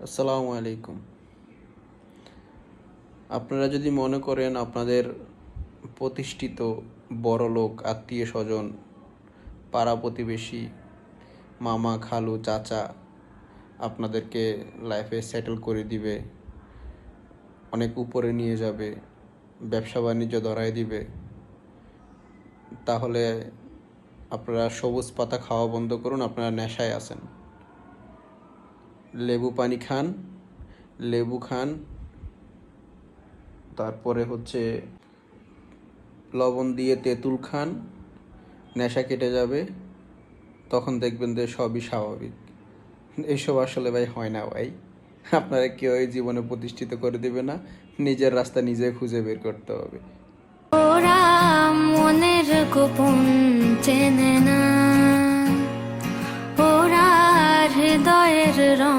আসসালামু আলাইকুম। আপনারা যদি মনে করেন আপনাদের প্রতিষ্ঠিত বড়লোক আত্মীয়-স্বজন, পাড়া-প্রতিবেশী, মামা, খালু, চাচা আপনাদেরকে লাইফে সেটেল করে দিবে, অনেক উপরে নিয়ে যাবে, ব্যবসা-বাণিজ্য ধরায় দিবে, তাহলে আপনারা সবুজ পাতা খাওয়া বন্ধ করুন, আপনারা নেশায় আছেন। লেবু পানি খান, লেবু খান, তারপরে লবণ দিয়ে তেঁতুল খান, নেশা কেটে যাবে, তখন দেখবেন যে সবই স্বাভাবিক। এইসব আসলে ভাই হয় না ভাই। আপনারা কেউই জীবনে প্রতিষ্ঠিত করে দিবে না, নিজের রাস্তা নিজে খুঁজে বের করতে হবে। ওরা মনের গোপন চেনে না, ওরা হৃদয়ের রং